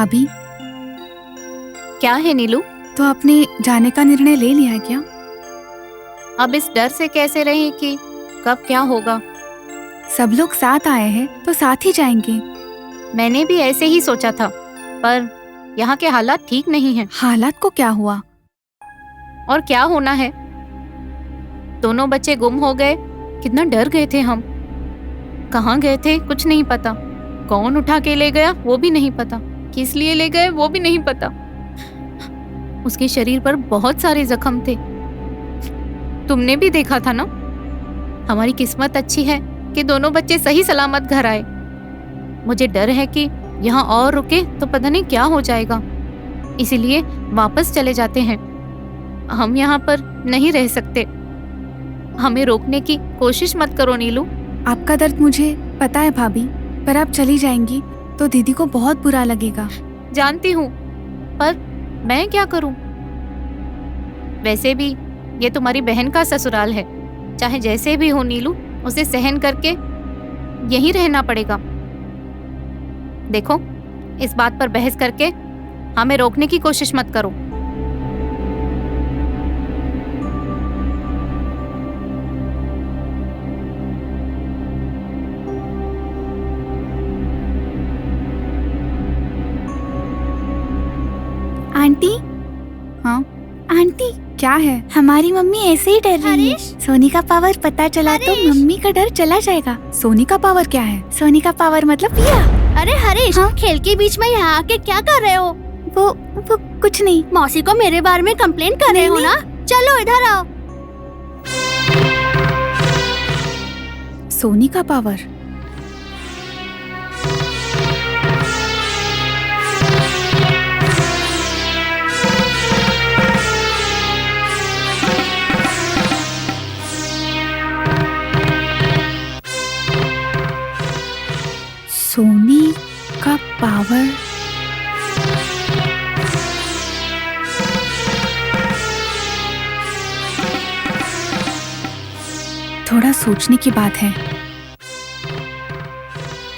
भाभी, क्या है नीलू? तो आपने जाने का निर्णय ले लिया है क्या? अब इस डर से कैसे रहें कि कब क्या होगा। सब लोग साथ आए हैं तो साथ ही जाएंगे। मैंने भी ऐसे ही सोचा था, पर यहाँ के हालात ठीक नहीं हैं। हालात को क्या हुआ? और क्या होना है, दोनों बच्चे गुम हो गए। कितना डर गए थे हम। कहाँ गए थे कुछ नहीं पता, कौन उठा के ले गया वो भी नहीं पता, किस लिए ले गए वो भी नहीं पता। उसके शरीर पर बहुत सारे जख्म थे, तुमने भी देखा था ना। हमारी किस्मत अच्छी है कि दोनों बच्चे सही सलामत घर आए। मुझे डर है कि यहाँ और रुके तो पता नहीं क्या हो जाएगा, इसीलिए वापस चले जाते हैं। हम यहाँ पर नहीं रह सकते। हमें रोकने की कोशिश मत करो नीलू। आपका दर्द मुझे पता है भाभी, पर आप चली जाएंगी तो दीदी को बहुत बुरा लगेगा। जानती हूँ, पर मैं क्या करूँ। वैसे भी ये तुम्हारी बहन का ससुराल है, चाहे जैसे भी हो नीलू, उसे सहन करके यहीं रहना पड़ेगा। देखो, इस बात पर बहस करके हमें रोकने की कोशिश मत करो। आंटी, हाँ आंटी क्या है? हमारी मम्मी ऐसे ही डर रही है। सोनी का पावर पता चला तो मम्मी का डर चला जाएगा। सोनी का पावर क्या है? सोनी का पावर मतलब पिया। अरे हरीश, हाँ? खेल के बीच में यहाँ आके क्या कर रहे हो? वो कुछ नहीं। मौसी को मेरे बारे में कंप्लेंट कर रहे हो ना? चलो इधर आओ। सोनी का पावर। सोनी का पावर। थोड़ा सोचने की बात है।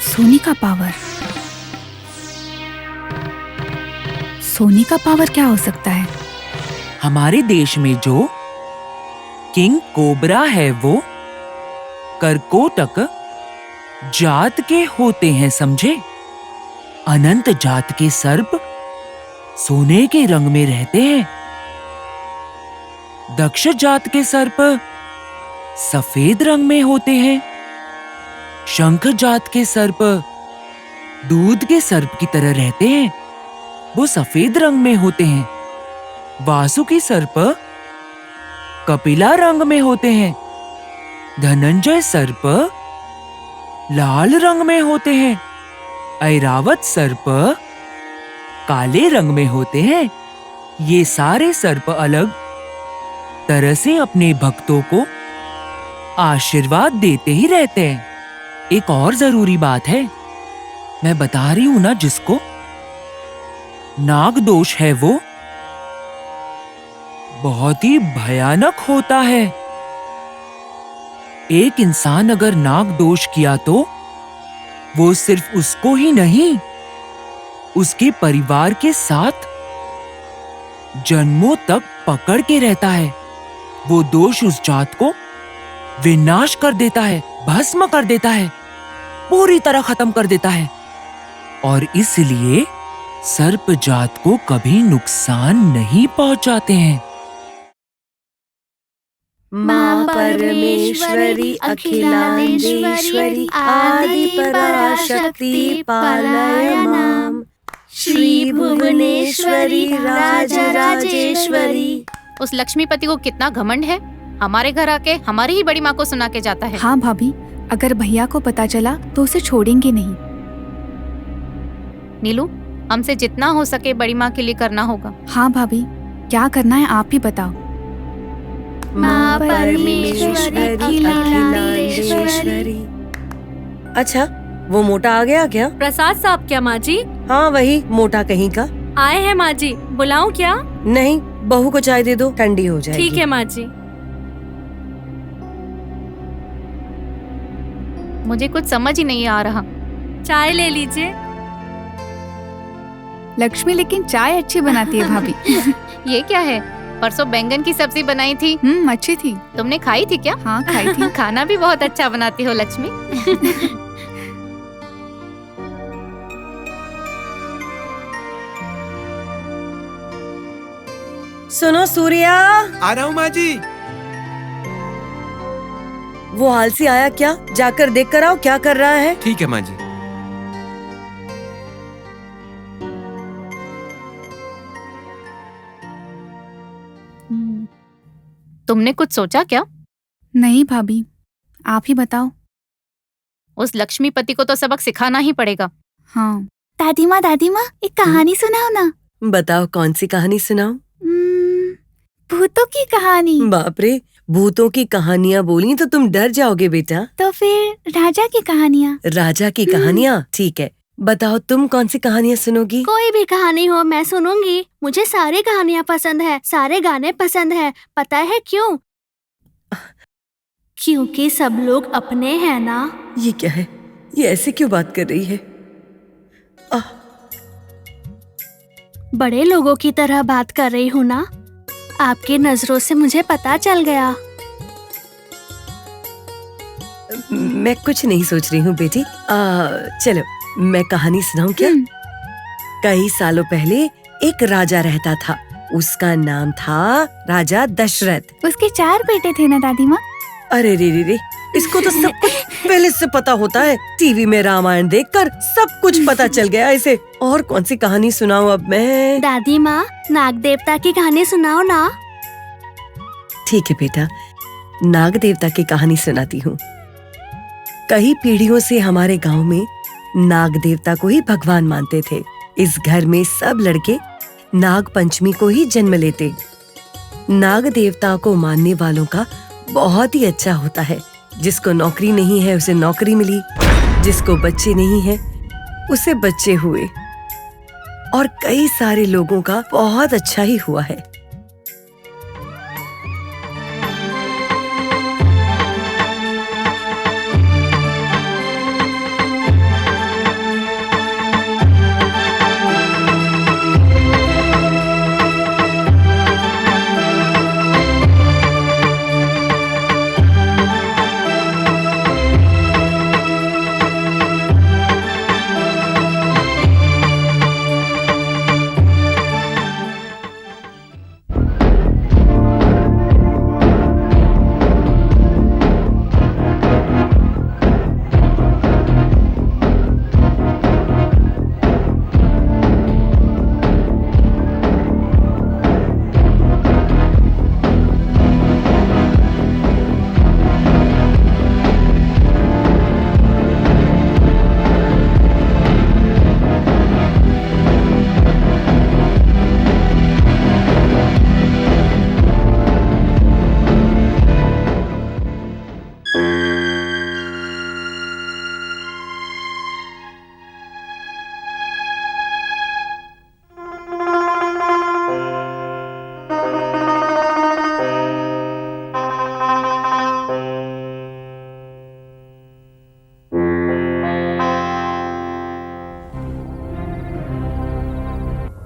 सोनी का पावर, सोनी का पावर क्या हो सकता है? हमारे देश में जो किंग कोबरा है वो कर्कोटक जात के होते हैं, समझे? अनंत जात के सर्प सोने के रंग में रहते हैं। दक्ष जात के सर्प सफेद रंग में होते हैं। शंख जात के सर्प दूध के सर्प की तरह रहते हैं, वो सफेद रंग में होते हैं। वासुकी सर्प कपिला रंग में होते हैं। धनंजय सर्प लाल रंग में होते हैं। ऐरावत सर्प काले रंग में होते हैं। ये सारे सर्प अलग तरह से अपने भक्तों को आशीर्वाद देते ही रहते हैं। एक और जरूरी बात है, मैं बता रही हूं ना, जिसको नाग दोष है वो बहुत ही भयानक होता है। एक इंसान अगर नाग दोष किया तो वो सिर्फ उसको ही नहीं, उसके परिवार के साथ जन्मों तक पकड़ के रहता है। वो दोष उस जात को विनाश कर देता है, भस्म कर देता है, पूरी तरह खत्म कर देता है। और इसलिए सर्प जात को कभी नुकसान नहीं पहुंचाते हैं। माँ परमेश्वरी अखिलांडेश्वरी आदि पराशक्ति पालय माम। श्री भुवनेश्वरी राजराजेश्वरी। उस लक्ष्मीपति को कितना घमंड है, हमारे घर आके हमारी ही बड़ी माँ को सुना के जाता है। हाँ भाभी, अगर भैया को पता चला तो उसे छोड़ेंगे नहीं। नीलू, हमसे जितना हो सके बड़ी माँ के लिए करना होगा। हाँ भाभी, क्या करना है आप ही बताओ। माँ परमेश्वरी अखिलांडेश्वरी। अच्छा, वो मोटा आ गया क्या? प्रसाद साहब क्या माँ जी? हाँ वही मोटा कहीं का। आए हैं माँ जी, बुलाऊं क्या? नहीं, बहू को चाय दे दो, ठंडी हो जाएगी। ठीक है माँ जी। मुझे कुछ समझ ही नहीं आ रहा। चाय ले लीजिए। लक्ष्मी लेकिन चाय अच्छी बनाती है भाभी। ये क्या है? परसों बैंगन की सब्जी बनाई थी, अच्छी थी। तुमने खाई थी क्या? हाँ खाई थी। खाना भी बहुत अच्छा बनाती हो लक्ष्मी। सुनो सूर्या, आ रहा हूँ माँ जी। वो आलसी आया क्या? जाकर देख कर आओ क्या कर रहा है। ठीक है माँ जी। तुमने कुछ सोचा क्या? नहीं भाभी, आप ही बताओ। उस लक्ष्मीपति को तो सबक सिखाना ही पड़ेगा। हाँ। दादी माँ एक कहानी सुनाओ ना। बताओ कौन सी कहानी सुनाऊं? भूतों की कहानी। बाप रे, भूतों की कहानियाँ बोली तो तुम डर जाओगे बेटा। तो फिर राजा की कहानियाँ। राजा की कहानियाँ? ठीक है, बताओ तुम कौन सी कहानियाँ सुनोगी? कोई भी कहानी हो मैं सुनूंगी। मुझे सारी कहानियाँ पसंद है, सारे गाने पसंद है। पता है क्यों? क्योंकि सब लोग अपने हैं ना। ये क्या है? ये ऐसे क्यों बात कर रही है? बड़े लोगों की तरह बात कर रही हूँ ना। आपकी नजरों से मुझे पता चल गया। मैं कुछ नहीं सोच रही हूँ बेटी। चलो मैं कहानी सुनाऊं क्या? कई सालों पहले एक राजा रहता था। उसका नाम था राजा दशरथ। उसके 4 बेटे थे ना दादी माँ? अरे रे, इसको तो सब कुछ पहले से पता होता है। टीवी में रामायण देखकर सब कुछ पता चल गया इसे। और कौन सी कहानी सुनाऊं अब मैं? दादी माँ, नाग देवता की कहानी सुनाओ ना। ठीक है बेटा, नाग देवता की कहानी सुनाती हूँ। कई पीढ़ियों से हमारे गांव में नाग देवता को ही भगवान मानते थे। इस घर में सब लड़के नाग पंचमी को ही जन्म लेते। नाग देवता को मानने वालों का बहुत ही अच्छा होता है। जिसको नौकरी नहीं है उसे नौकरी मिली, जिसको बच्चे नहीं है उसे बच्चे हुए, और कई सारे लोगों का बहुत अच्छा ही हुआ है।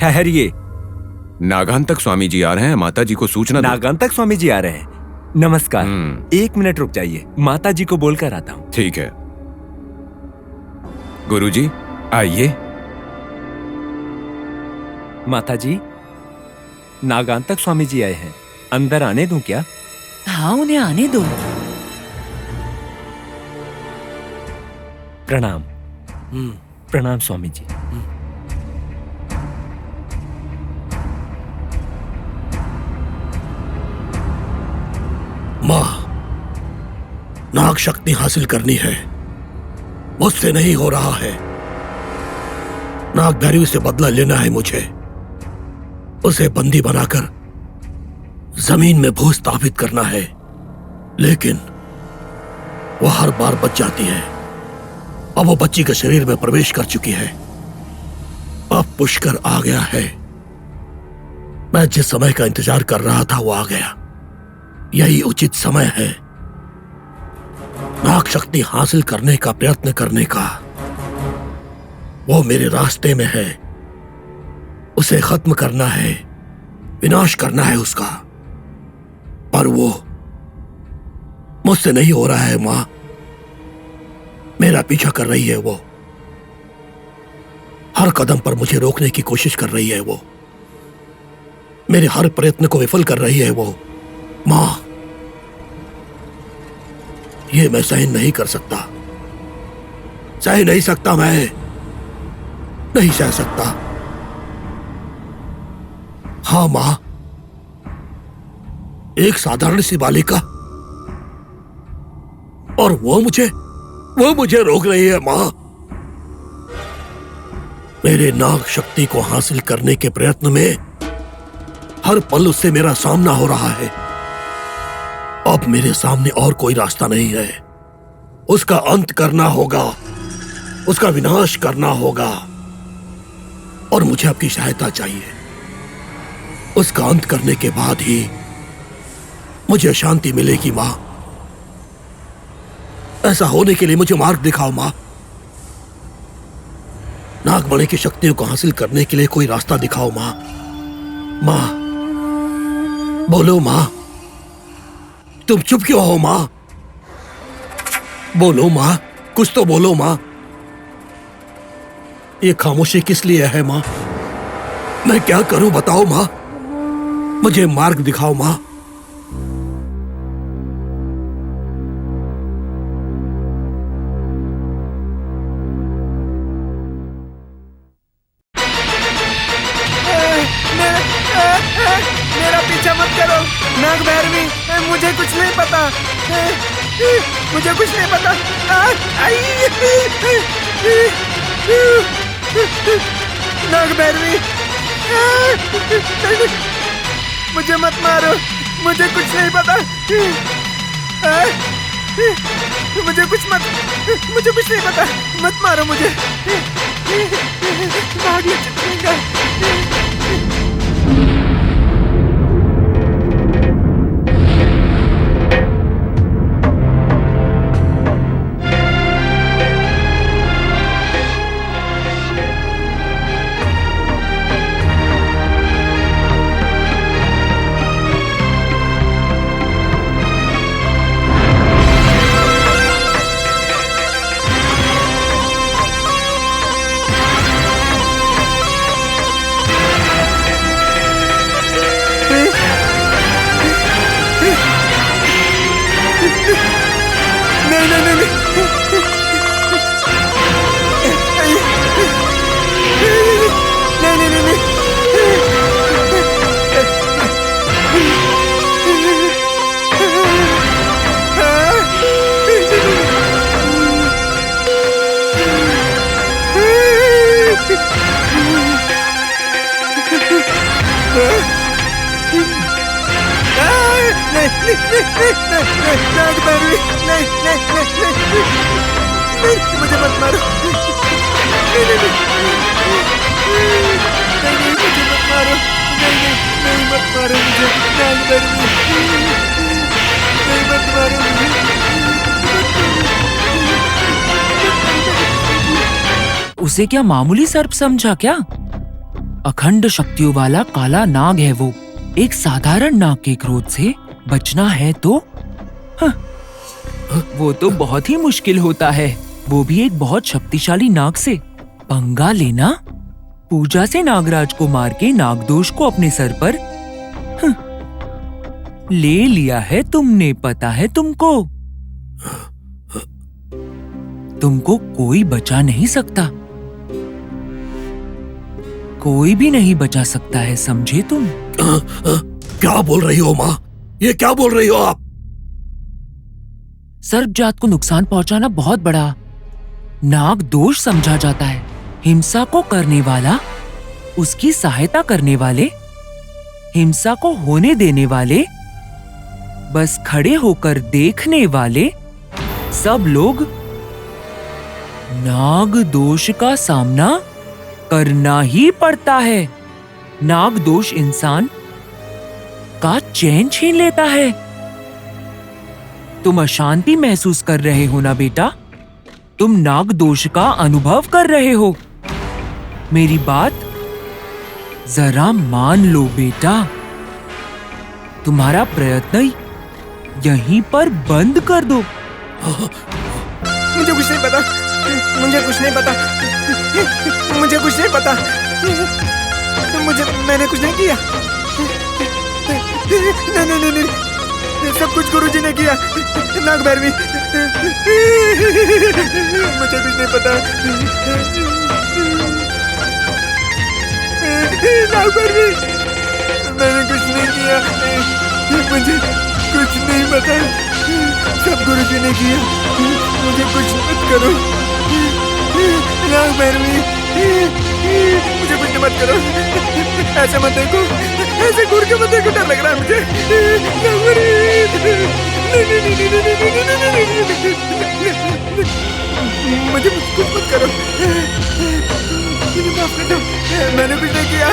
ठहरिए, नागांतक स्वामी जी आ रहे हैं, माता जी को सूचना दो। नागांतक स्वामी जी आ रहे हैं। नमस्कार। 1 मिनट रुक जाइए, माता जी को बोलकर आता हूँ। ठीक है गुरुजी, आइए। माता जी, नागांतक स्वामी जी आए हैं, अंदर आने दूं क्या? हाँ, उन्हें आने दो। प्रणाम। प्रणाम स्वामी जी। माँ, नाग शक्ति हासिल करनी है, मुझसे नहीं हो रहा है। नागधारी से बदला लेना है मुझे। उसे बंदी बनाकर जमीन में भू स्थापित करना है, लेकिन वो हर बार बच जाती है। अब वो बच्ची के शरीर में प्रवेश कर चुकी है। अब पुष्कर आ गया है। मैं जिस समय का इंतजार कर रहा था वो आ गया। यही उचित समय है नाग शक्ति हासिल करने का प्रयत्न करने का। वो मेरे रास्ते में है, उसे खत्म करना है, विनाश करना है उसका, पर वो मुझसे नहीं हो रहा है माँ। मेरा पीछा कर रही है वो, हर कदम पर मुझे रोकने की कोशिश कर रही है वो, मेरे हर प्रयत्न को विफल कर रही है वो। माँ, ये मैं सहन नहीं कर सकता, सह नहीं सकता, मैं नहीं सह सकता। हाँ माँ, एक साधारण सी बालिका, और वो मुझे रोक रही है माँ। मेरे नाग शक्ति को हासिल करने के प्रयत्न में हर पल उससे मेरा सामना हो रहा है। अब मेरे सामने और कोई रास्ता नहीं है, उसका अंत करना होगा, उसका विनाश करना होगा, और मुझे आपकी सहायता चाहिए। उसका अंत करने के बाद ही मुझे शांति मिलेगी माँ। ऐसा होने के लिए मुझे मार्ग दिखाओ माँ। नागमणि की शक्तियों को हासिल करने के लिए कोई रास्ता दिखाओ माँ। माँ, बोलो माँ, तुम चुप क्यों हो माँ? बोलो माँ, कुछ तो बोलो माँ। ये खामोशी किस लिए है माँ? मैं क्या करूं बताओ माँ, मुझे मार्ग दिखाओ माँ। मेरा पीछा मत करो नाग भैरवी, मुझे कुछ नहीं पता, मुझे कुछ नहीं पता। नाग भैरवी, मुझे मत मारो, मुझे कुछ नहीं पता, मुझे कुछ नहीं पता, मत मारो मुझे। नाग ये चिपकेगा। मुझे मत मारो, मुझे मत मारो, नहीं मत मारो मुझे, नहीं मत मारो मुझे। उसे क्या मामूली सर्प समझा क्या? अखंड शक्तियों वाला काला नाग है वो। एक साधारण नाग के क्रोध से बचना है तो वो तो बहुत ही मुश्किल होता है, वो भी एक बहुत शक्तिशाली नाग से। पंगा लेना, पूजा से नागराज को मार के नागदोष को अपने सर पर ले लिया है तुमने, पता है तुमको? तुमको कोई बचा नहीं सकता, कोई भी नहीं बचा सकता है, समझे तुम? क्या बोल रही हो माँ? ये क्या बोल रही हो आप? सर्प जात को नुकसान पहुंचाना बहुत बड़ा नाग दोष समझा जाता है। हिंसा को करने वाला, उसकी सहायता करने वाले, हिंसा को होने देने वाले, बस खड़े होकर देखने वाले, सब लोग नाग दोष का सामना करना ही पड़ता है। नाग दोष इंसान का चैन छीन लेता है। तुम अशांति महसूस कर रहे हो ना बेटा? तुम नाग दोष का अनुभव कर रहे हो। मेरी बात जरा मान लो बेटा, तुम्हारा प्रयत्न यहीं पर बंद कर दो। मुझे कुछ नहीं पता, मुझे कुछ नहीं पता, मुझे कुछ नहीं पता, मैंने कुछ नहीं किया। नहीं, सब कुछ गुरुजी ने किया। नाग भैरवी, मुझे कुछ नहीं पता। नाग भैरवी, मैंने कुछ नहीं किया, मुझे कुछ नहीं पता। सब गुरुजी ने किया, मुझे कुछ मत करो। नाग भैरवी, मुझे कुछ मत करो। ऐसे मत देखो, ऐसे घूर के मत देखो, डर लग रहा है मुझे। नाग भैरवी, मुझे कुछ मत करो, मुझे माफ कर दो, मैंने कुछ नहीं किया।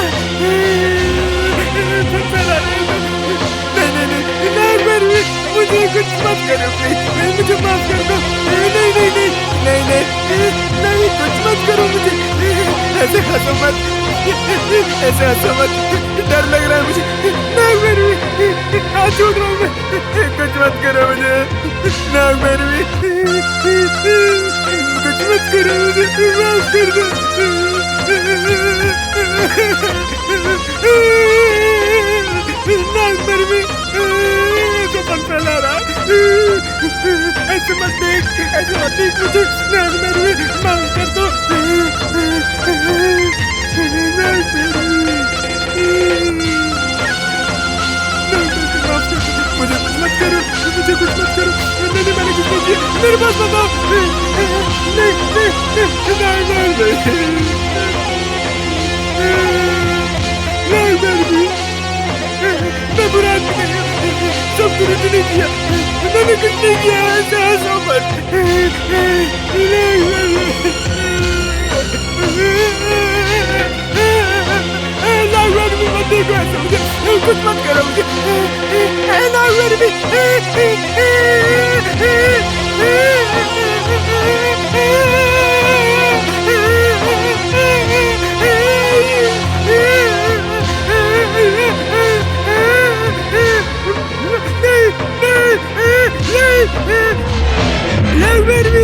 नहीं, नाग भैरवी, मुझे कुछ मत करो प्लीज, मुझे माफ कर दो। नहीं, कुछ मत करो मुझे, ऐसे हंसो मत, ऐसे हंसो मत, डर लग रहा है मुझे। नाग भैरवी, हाथ छोड़ रहा हूँ मैं, कुछ मत करो मुझे। नाग भैरवी, कुछ मत करो मुझे, माफ कर दो। नाग भैरवी, तो मन फैला रहा है, ऐसे मत देख मुझे। नाग भैरवी, माफ कर दो। नाग भैरवी, माफ कर दो, मुझे कुछ मत करो, मुझे कुछ मत करो। मैंने कुछ नहीं किया, मेरे पास बताओ। नाग भैरवी, मैं बुरा आदमी नहीं हूँ, सब गुरुजी ने किया, मैंने कुछ नहीं किया। ऐसे हंसो मत। नाग भैरवी, मत देखो ऐसे मुझे, कुछ मत करो मुझे। नाग भैरवी, नाग भैरवी,